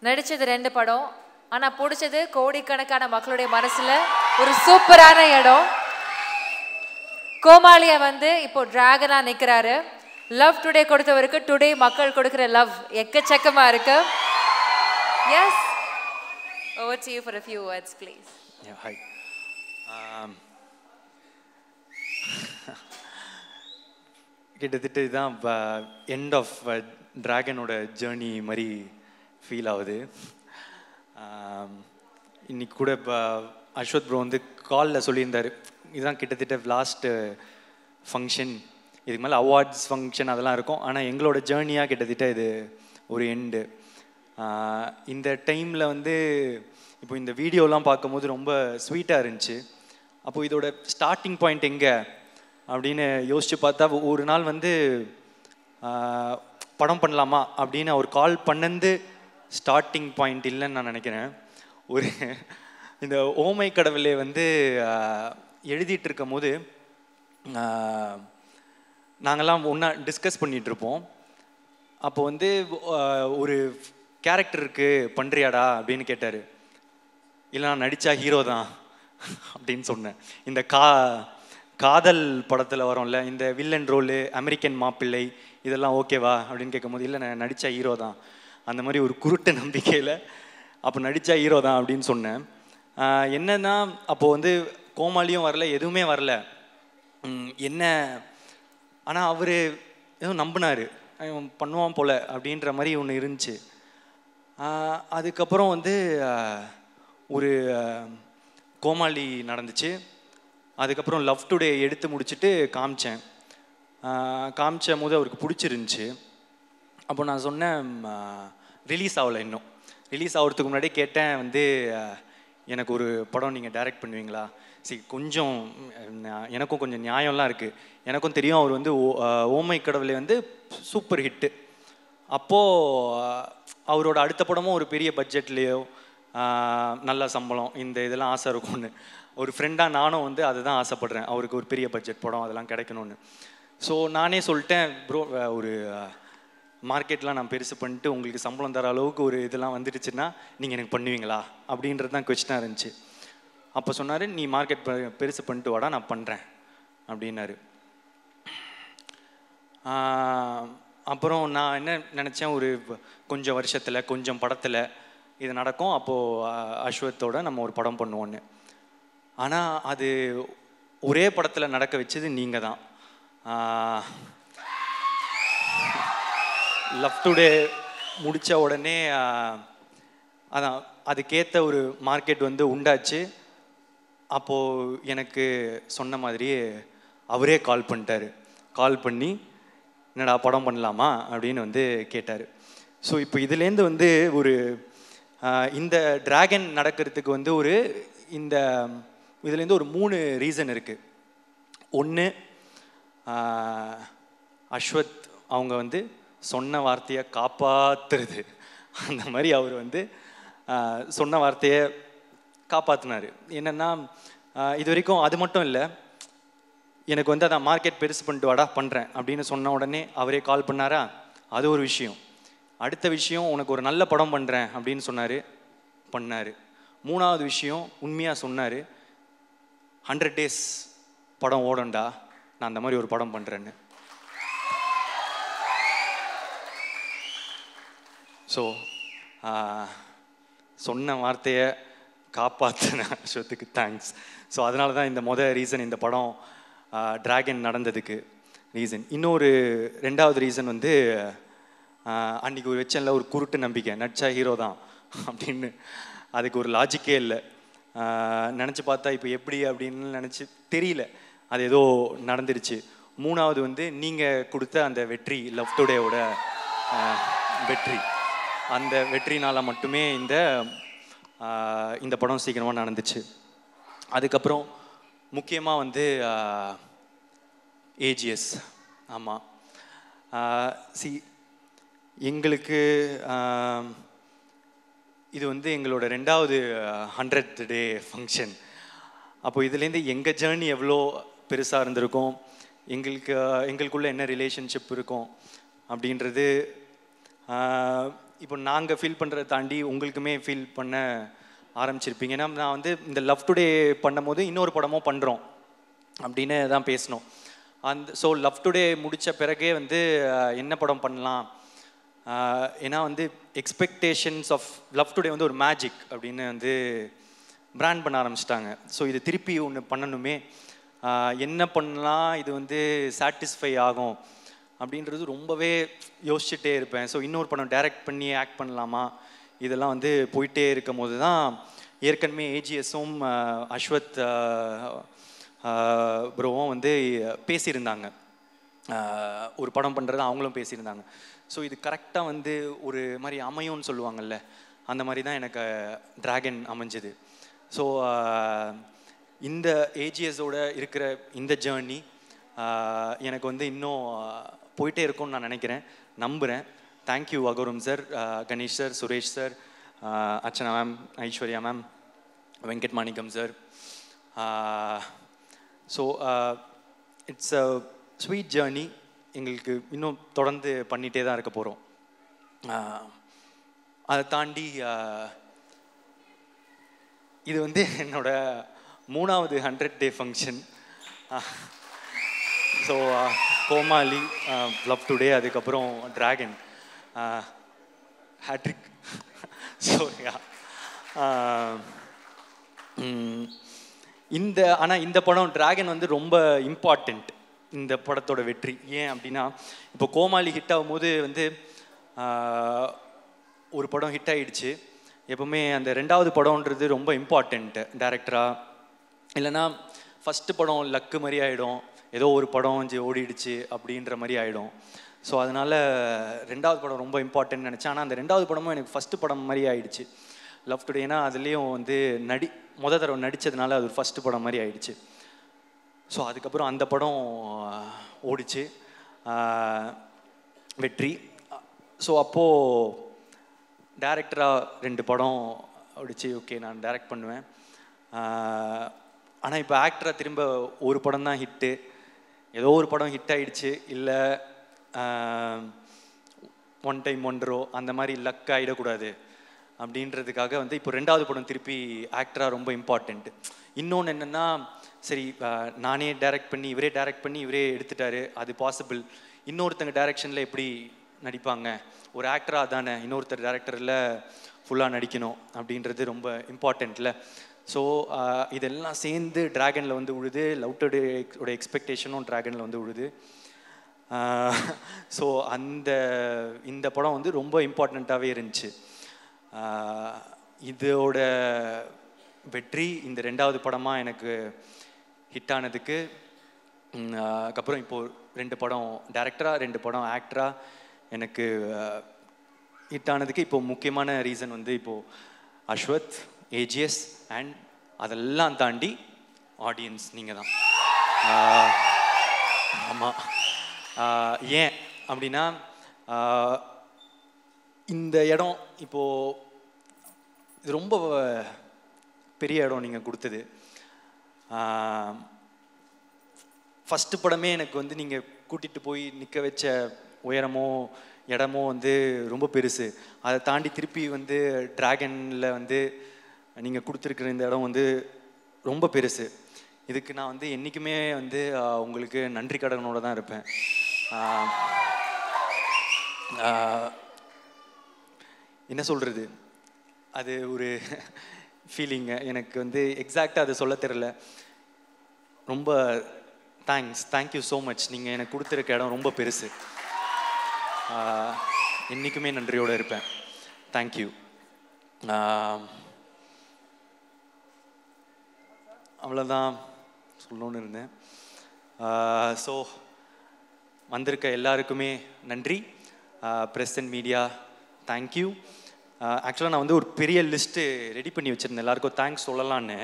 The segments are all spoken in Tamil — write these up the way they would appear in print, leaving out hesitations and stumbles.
நடிச்சது 2 படம். ஆனா பிடிச்சது கோடிக்கணக்கான மக்களுடைய மனசுல ஒரு சூப்பரான இடம். கோமாளியா வந்து இப்போ டிராகனா நிக்கிறாரு. லவ் டுடே கொடுத்தவருக்கு டுடே மக்கள் கொடுக்கிற லவ் எக்கச்சக்கமா இருக்கு. Yes. Over to you for a few words, please. Yeah, hi. கிட்டத்தட்ட இதுதான் எண்ட் ஆஃப் டிராகனோட ஜேர்னி மாதிரி ஃபீல் ஆகுது. இன்னைக்கு கூட இப்போ அஸ்வத் ப்ரோ வந்து காலில் சொல்லியிருந்தார், இதுதான் கிட்டத்தட்ட லாஸ்ட்டு ஃபங்க்ஷன், இதுக்கு மேலே அவார்ட்ஸ் ஃபங்க்ஷன் அதெல்லாம் இருக்கும், ஆனால் எங்களோட ஜேர்னியாக கிட்டத்தட்ட இது ஒரு எண்டு. இந்த டைமில் வந்து இப்போ இந்த வீடியோலாம் பார்க்கும்போது ரொம்ப ஸ்வீட்டாக இருந்துச்சு. அப்போது இதோட ஸ்டார்டிங் பாயிண்ட் எங்கே அப்படின்னு யோசித்து பார்த்தா, ஒரு நாள் வந்து படம் பண்ணலாமா அப்படின்னு அவர் கால் பண்ணது ஸ்டார்டிங் பாயிண்ட் இல்லைன்னு நான் நினைக்கிறேன். ஒரு இந்த ஓமை கடவுளே வந்து எழுதிட்டு இருக்கும் போது நாங்கள்லாம் ஒன்றா டிஸ்கஸ் பண்ணிகிட்ருப்போம். அப்போ வந்து ஒரு கேரக்டருக்கு பண்ணுறியாடா அப்படின்னு கேட்டார். இல்லை நான் நடித்தா ஹீரோ தான் அப்படின்னு சொன்னேன். இந்த காதல் படத்தில் வரோம்ல, இந்த வில்லன் ரோலு, அமெரிக்கன் மாப்பிள்ளை, இதெல்லாம் ஓகேவா அப்படின்னு கேட்கும்போது, இல்லை நான் நடித்தா ஹீரோ தான், அந்த மாதிரி ஒரு குருட்டு நம்பிக்கையில் அப்போ நடித்தா ஹீரோ தான் அப்படின்னு சொன்னேன். என்னன்னா அப்போது வந்து கோமாளியும் வரல, எதுவுமே வரல என்ன, ஆனால் அவர் எதுவும் நம்பினார், பண்ணுவான் போல் அப்படின்ற மாதிரி ஒன்று இருந்துச்சு. அதுக்கப்புறம் வந்து ஒரு கோமாளி நடந்துச்சு. அதுக்கப்புறம் லவ் டுடே எடுத்து முடிச்சுட்டு காமிச்ச போது அவருக்கு பிடிச்சிருந்துச்சி. அப்போ நான் சொன்னேன், ரிலீஸ் ஆகலை, இன்னும் ரிலீஸ் ஆகிறதுக்கு முன்னாடியே கேட்டேன் வந்து, எனக்கு ஒரு படம் நீங்கள் டைரக்ட் பண்ணுவீங்களா? சரி, கொஞ்சம் எனக்கும் கொஞ்சம் நியாயம்லாம் இருக்குது, எனக்கும் தெரியும் அவர் வந்து ஓமை கடவுளே வந்து சூப்பர் ஹிட்டு. அப்போது அவரோட அடுத்த படமும் ஒரு பெரிய பட்ஜெட்லேயோ நல்ல சம்பளம், இந்த இதெல்லாம் ஆசை இருக்கும்னு, ஒரு ஃப்ரெண்டாக நானும் வந்து அதை தான் ஆசைப்பட்றேன், அவருக்கு ஒரு பெரிய பட்ஜெட் படம் அதெல்லாம் கிடைக்கணும்னு. ஸோ நானே சொல்லிட்டேன், ப்ரோ ஒரு மார்க்கெட்லாம் நான் பெருசு பண்ணிட்டு உங்களுக்கு சம்பளம் தர அளவுக்கு ஒரு இதெல்லாம் வந்துடுச்சுன்னா நீங்கள் எனக்கு பண்ணுவீங்களா அப்படின்றது தான் கொஸ்டினாக இருந்துச்சு. அப்போ சொன்னார், நீ மார்க்கெட் பெருசு பண்ணிட்டு வாடா, நான் பண்ணுறேன் அப்படின்னாரு. அப்புறம் நான் என்ன நினச்சேன், ஒரு கொஞ்சம் வருஷத்தில் கொஞ்சம் படத்தில் இது நடக்கும், அப்போது அஸ்வத்தோட நம்ம ஒரு படம் பண்ணுவோன்னு. ஆனால் அது ஒரே படத்தில் நடக்க வச்சது நீங்கள் தான். லவ் டுடே முடித்த உடனே அதான் அதுக்கேற்ற ஒரு மார்க்கெட் வந்து உண்டாச்சு. அப்போது எனக்கு சொன்ன மாதிரியே அவரே கால் பண்ணிட்டார். கால் பண்ணி என்னடா படம் பண்ணலாமா அப்படின்னு வந்து கேட்டார். ஸோ இப்போ இதுலேருந்து வந்து ஒரு இந்த டிராகன் நடக்கிறதுக்கு வந்து இதுலேருந்து ஒரு 3 ரீசன் இருக்குது. ஒன்று, அஸ்வத் அவங்க வந்து சொன்ன வார்த்தையை காப்பாற்றுறது, அந்த மாதிரி அவர் வந்து சொன்ன வார்த்தையை காப்பாற்றினார். என்னென்னா, இது வரைக்கும் அது மட்டும் இல்லை, எனக்கு வந்து அதான் மார்க்கெட் பெருசு பண்ணிட்டு வாடா பண்ணுறேன் அப்படின்னு சொன்ன உடனே அவரே கால் பண்ணாரா, அது ஒரு விஷயம். அடுத்த விஷயம், உனக்கு ஒரு நல்ல படம் பண்ணுறேன் அப்படின்னு சொன்னார், பண்ணார். 3வது விஷயம், உண்மையாக சொன்னார், 100 days படம் ஓடண்டா, நான் அந்த மாதிரி ஒரு படம் பண்ணுறேன்னு. ஸோ சொன்ன வார்த்தையை காப்பாற்றின அஸ்வத்துக்கு தேங்க்ஸ். ஸோ அதனால தான் இந்த ரீசன், இந்த படம் டிராகன் நடந்ததுக்கு ரீசன். இன்னொரு 2வது ரீசன் வந்து, அன்றைக்கி ஒரு வச்சனில் ஒரு குருட்டு நம்பிக்கை, நடிச்சா ஹீரோ தான் அப்படின்னு. அதுக்கு ஒரு லாஜிக்கே இல்லை. நினச்சி பார்த்தா இப்போ எப்படி அப்படின்னு நினச்சி தெரியல, அது ஏதோ நடந்துருச்சு. 3வது வந்து நீங்கள் கொடுத்த அந்த வெற்றி, லவ் டுடேவோட வெற்றி, அந்த வெற்றினால் மட்டுமே இந்த படம் சீக்கிரமாக நடந்துச்சு. அதுக்கப்புறம் முக்கியமாக வந்து ஏஜிஎஸ். ஆமாம், எங்களுக்கு இது வந்து எங்களோட 2வது 100th day ஃபங்க்ஷன். அப்போது இதுலேருந்து எங்கள் ஜேர்னி எவ்வளோ பெருசாக இருந்திருக்கும், எங்களுக்குள்ளே என்ன ரிலேஷன்ஷிப் இருக்கும் அப்படின்றது இப்போ நாங்கள் ஃபீல் பண்ணுறதை தாண்டி உங்களுக்குமே ஃபீல் பண்ண ஆரம்பிச்சிருப்பீங்க. ஏன்னா நான் வந்து இந்த லவ் டுடே பண்ணும்போது இன்னொரு படமும் பண்ணுறோம் அப்படின்னு தான் பேசினோம். ஸோ லவ் டுடே முடித்த பிறகே வந்து என்ன படம் பண்ணலாம், ஏன்னா வந்து எக்ஸ்பெக்டேஷன்ஸ் ஆஃப் லவ் டுடே வந்து ஒரு மேஜிக் அப்படின்னு வந்து பிராண்ட் பண்ண ஆரம்பிச்சிட்டாங்க. ஸோ இது திருப்பி ஒன்று பண்ணணுமே, என்ன பண்ணலாம் இது வந்து சாட்டிஸ்ஃபை ஆகும் அப்படின்றது ரொம்பவே யோசிச்சுட்டே இருப்பேன். ஸோ இன்னொரு படம் டைரக்ட் பண்ணி ஆக்ட் பண்ணலாமா, இதெல்லாம் வந்து போயிட்டே இருக்கும் போது தான் ஏற்கனவே ஏஜிஎஸும் அஸ்வத் ப்ரோவும் வந்து பேசியிருந்தாங்க, ஒரு படம் பண்ணுறது அவங்களும் பேசியிருந்தாங்க. ஸோ இது கரெக்டாக வந்து ஒரு மாதிரி அமையும்னு சொல்லுவாங்கள்ல, அந்த மாதிரி தான் எனக்கு டிராகன் அமைஞ்சது. ஸோ இந்த ஏஜிஎஸோட இருக்கிற இந்த ஜேர்னி எனக்கு வந்து இன்னும் போயிட்டே இருக்கும்னு நான் நினைக்கிறேன், நம்புகிறேன். Thank you Agoram sir, Ganesh sir, Suresh sir, Archana ma'am, Aishwarya ma'am, Venkat Manickam sir. So it's a sweet journey, எங்களுக்கு இன்னும் தொடர்ந்து பண்ணிகிட்டே தான் இருக்க போகிறோம். அதை தாண்டி இது வந்து என்னோட 3வது 100 டே ஃபங்க்ஷன். ஸோ கோமாளி, லவ் டுடே, அதுக்கப்புறம் டிராகன், ஹேட்ரிக். ஸோ ஆனால் இந்த படம் டிராகன் வந்து ரொம்ப இம்பார்ட்டண்ட் இந்த படத்தோட வெற்றி. ஏன் அப்படின்னா, இப்போ கோமாளி ஹிட் ஆகும்போது வந்து ஒரு படம் ஹிட் ஆகிடுச்சு, எப்போவுமே அந்த 2வது படம்ன்றது ரொம்ப இம்பார்ட்டண்ட்டு டேரக்டராக. இல்லைனா ஃபஸ்ட்டு படம் லக்கு மாதிரி ஆகிடும், ஏதோ ஒரு படம் ஓடிடுச்சு அப்படின்ற மாதிரி ஆகிடும். ஸோ அதனால் 2வது படம் ரொம்ப இம்பார்ட்டன்ட்னு நினச்சேன். ஆனால் அந்த 2வது படமும் எனக்கு ஃபஸ்ட்டு படம் மாதிரி ஆகிடுச்சு லவ் டுடேனா. அதுலேயும் வந்து மொதல் தடவை நடித்ததுனால அது ஒரு ஃபஸ்ட்டு படம் மாதிரி ஆகிடுச்சு. ஸோ அதுக்கப்புறம் அந்த படம் ஓடிச்சு, வெற்றி. ஸோ அப்போது டைரக்டராக 2 படம் ஓடிச்சு, ஓகே நான் டைரக்ட் பண்ணுவேன். ஆனால் இப்போ ஆக்டராக திரும்ப ஒரு படம் தான் ஹிட்டு, ஏதோ ஒரு படம் ஹிட் ஆகிடுச்சு, இல்லை ஒன் டைம் ஒன்றோ அந்த மாதிரி லக் ஆகிடக்கூடாது அப்படின்றதுக்காக வந்து இப்போ 2வது படம் திருப்பி ஆக்டராக ரொம்ப இம்பார்ட்டண்ட்டு. இன்னொன்று என்னென்னா, சரி நானே டைரக்ட் பண்ணி இவரே டைரக்ட் பண்ணி இவரே எடுத்துட்டாரு, அது பாசிபிள். இன்னொருத்தங்க டைரக்ஷனில் எப்படி நடிப்பாங்க, ஒரு ஆக்டராக தானே இன்னொருத்தர் டைரக்டரில் ஃபுல்லாக நடிக்கணும் அப்படின்றது ரொம்ப இம்பார்ட்டண்ட்டில். ஸோ இதெல்லாம் சேர்ந்து டிராகனில் வந்து உழுது, லவ் டுடேயோட எக்ஸ்பெக்டேஷனும் டிராகனில் வந்து உழுது. ஸோ இந்த படம் வந்து ரொம்ப இம்பார்ட்டண்ட்டாகவே இருந்துச்சு. இதோட வெற்றி இந்த 2வது படமாக எனக்கு ஹிட் ஆனதுக்கு, அதுக்கப்புறம் இப்போது 2 படம் டைரக்டராக 2 படம் ஆக்டராக எனக்கு ஹிட் ஆனதுக்கு இப்போது முக்கியமான ரீசன் வந்து இப்போது அஸ்வத், ஏஜிஎஸ் அண்ட் அதெல்லாம் தாண்டி ஆடியன்ஸ் நீங்கள் தான். ஆமாம், ஏன் அப்படின்னா இந்த இடம் இப்போது இது ரொம்ப பெரிய இடம் நீங்கள் கொடுத்தது. ஃபஸ்ட்டு படமே எனக்கு வந்து நீங்கள் கூட்டிகிட்டு போய் நிற்க வச்ச உயரமோ இடமோ வந்து ரொம்ப பெருசு. அதை தாண்டி திருப்பி வந்து டிராகனில் வந்து நீங்கள் கொடுத்துருக்குற இந்த இடம் வந்து ரொம்ப பெருசு. இதுக்கு நான் வந்து என்றைக்குமே வந்து உங்களுக்கு நன்றி கடனோடு தான் இருப்பேன். என்ன சொல்கிறது, அது ஒரு ஃபீலிங்கு எனக்கு வந்து எக்ஸாக்டாக அதை சொல்ல தெரியல. ரொம்ப தேங்க்யூ ஸோ மச். நீங்கள் எனக்கு கொடுத்துருக்க இடம் ரொம்ப பெருசு, என்றைக்குமே நன்றியோடு இருப்பேன். தேங்க்யூ. அவ்வளோதான் சொல்லணுன்னு இருந்தேன். ஸோ வந்திருக்க எல்லாருக்குமே நன்றி. Press and media thank you. ஆக்சுவலாக நான் வந்து ஒரு பெரிய லிஸ்ட்டு ரெடி பண்ணி வச்சுருந்தேன் எல்லாருக்கும் தேங்க்ஸ் சொல்லலான்னு.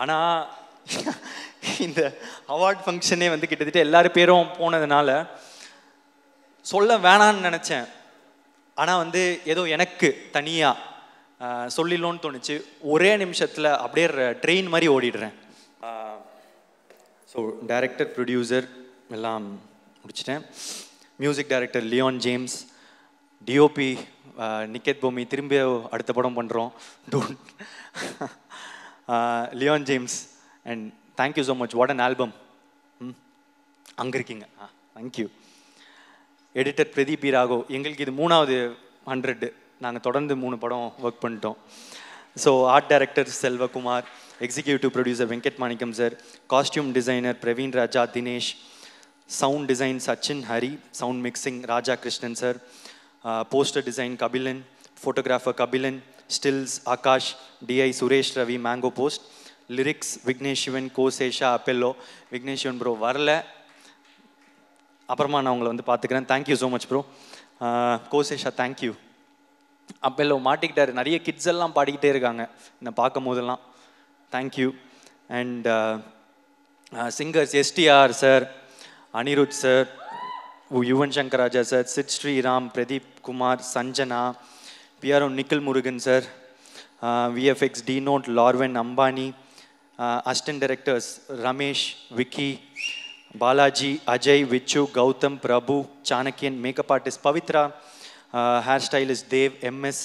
ஆனால் இந்த அவார்ட் ஃபங்க்ஷனே வந்து கிட்டத்தட்ட எல்லாரும் பேரும் போனதுனால சொல்ல வேணான்னு நினச்சேன். ஆனால் வந்து ஏதோ எனக்கு தனியாக சொல்லிடலோன்னு தோணுச்சு. ஒரே நிமிஷத்தில் அப்படியே ட்ரெயின் மாதிரி ஓடிடுறேன். ஸோ டைரக்டர், ப்ரொடியூசர் எல்லாம் முடிச்சிட்டேன். Music director Leon James, DOP Niketh Bommi திரும்பி அடுத்த படம் பண்ணுறோம். Don't Leon James and thank you so much. What an album. அங்கே இருக்கீங்க. Thank you. Editor Pradeep P Raghav. எங்களுக்கு இது 3வது 100. நாங்கள் தொடர்ந்து 3 படம் ஒர்க் பண்ணிட்டோம். So art director Selvakumar, executive producer Venkat Manickam sir, costume designer Praveen Raja Dinesh, sound design Sachin Hari, sound mixing Raja Krishnan sir, poster design Kabilan, photographer Kabilan, stills Aakash, DI Suresh Ravi mango post, lyrics Vignesh Shivan, Kosesha அப்பெல்லோ. விக்னேஷ் சிவன் ப்ரோ வரல, அப்புறமா நான் உங்களை வந்து பார்த்துக்கிறேன். Thank you so much bro. Kosesha thank you. அப்பெல்லோ மாட்டிக்கிட்டாரு. நிறைய கிட்ஸ் எல்லாம் பாடிக்கிட்டே இருக்காங்க என்னை பார்க்கும் போதெல்லாம். Thank you. And singers STR sir, Anirudh sir, Yuvan Shankar Raja sir, Sid Sriram, Pradeep Kumar, Sanjana, PRO Nikhil Murugan sir, VFX D note லார்வன் Ambani, assistant directors Ramesh, Vicky, Balaji, Ajay, Vichu, Gautham, Prabhu, Chanakyan, makeup artist Pavithra, hair stylist Dev, MS,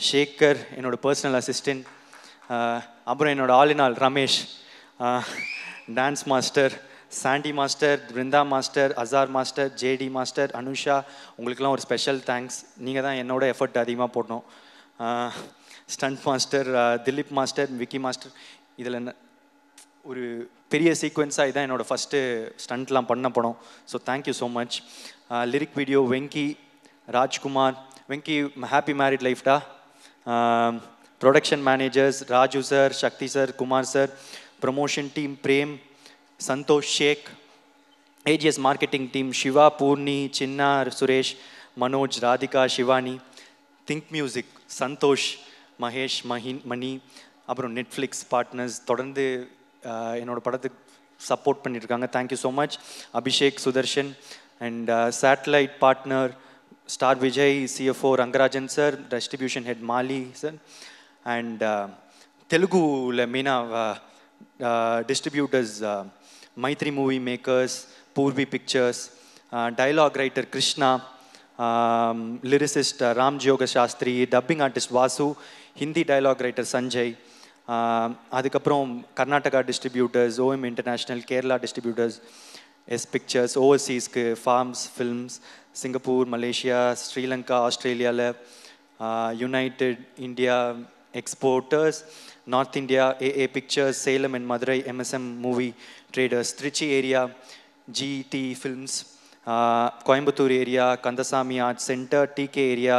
Shekar என்னோட பர்சனல் அசிஸ்டன்ட், அப்புறம் என்னோட all Ramesh, dance master Sandy master, Brindha master, Azhar master, JD master, Anusha. உங்களுக்கெல்லாம் ஒரு ஸ்பெஷல் தேங்க்ஸ். நீங்கள் தான் என்னோட எஃபர்ட் அதிகமாக போடணும். Stunt master Dileep master, Vicky master. இதில் ஒரு பெரிய சீக்வென்ஸாக இதான் என்னோடய ஃபஸ்ட்டு ஸ்டண்ட்லாம் பண்ண படம். So thank you so much. Lyric video Venky, Rajkumar. Venky happy married லைஃப்டா. Production managers Raju sir, Shakthi sir, Kumar sir. Promotion team Prem, Santhosh, Sheikh. AGS marketing team Siva, Poorni, Chinna, Suresh, Manoj, Radhika, Shivani. Think music Santhosh, Mahesh, Mani. அப்புறம் நெட்ஃப்ளிக்ஸ் பார்ட்னர்ஸ் தொடர்ந்து என்னோட படத்துக்கு சப்போர்ட் பண்ணியிருக்காங்க. Thank you so much. Abhishek, Sudharshan. And satellite partner star Vijay, CFO Rangarajan sir, distribution head Mali sir. And தெலுங்குல மெயினாக distributors Mythri movie makers, Poorvi pictures, dialogue writer Krishna, lyricist Ram Joga Sastry, dubbing artist Vasu, Hindi dialogue writer Sanjay. அதுக்கப்புறம் Karnataka distributors OM international, Kerala distributors S pictures, ஓவர்சீஸ்க்கு Phars films, Singapore, Malaysia, Sri Lanka, ஆஸ்திரேலியாவில், united India exporters, north India AA pictures, Salem and Madurai MSM movie traders, Trichy area GD films, Coimbatore area Kandasamy art centre, TK area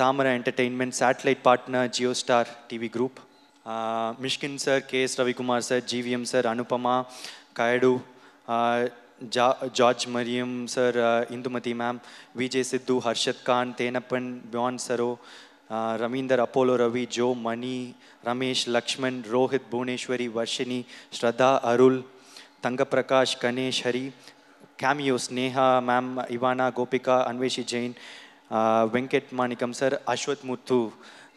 Thamarai entertainment, satellite partner Jio star TV group. Mysskin sir, KS Ravikumar sir, GVM sir, Anupama, Kayadu, George Mariam sir, Indhumathi ma'am, Vijay Siddhu, Harshath Khan, Thenappan, பியான் சரோ, Ravinder, Apollo Ravi, Jo, Mani, Ramesh, Lakshman, Rohit, Bhuvaneshwari, Varshini, Shraddha, Arul, Thangaprakash, Ganesh, Hari. Cameos Neha ma'am, Ivana, Gopika, Anveshi Jain, Venkat Manickam sir, Ashwath Muthu.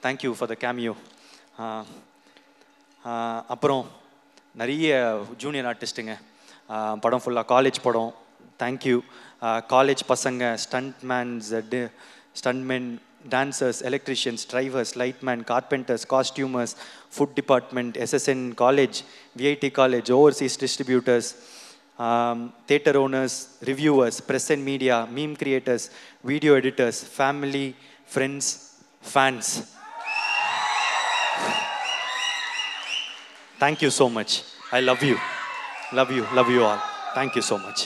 Thank you for the cameo. அப்புறம் நிறைய ஜூனியர் ஆர்டிஸ்ட்டுங்க. படம் ஃபுல்லாக காலேஜ் படம். தேங்க்யூ. காலேஜ் பசங்க, stuntmen, dancers, electricians, drivers, lightmen, carpenters, costumers, food department, SSN college, VIT college, overseas distributors, theatre owners, reviewers, press and media, meme creators, video editors, family, friends, fans. Thank you so much. I love you. Love you all. Thank you so much.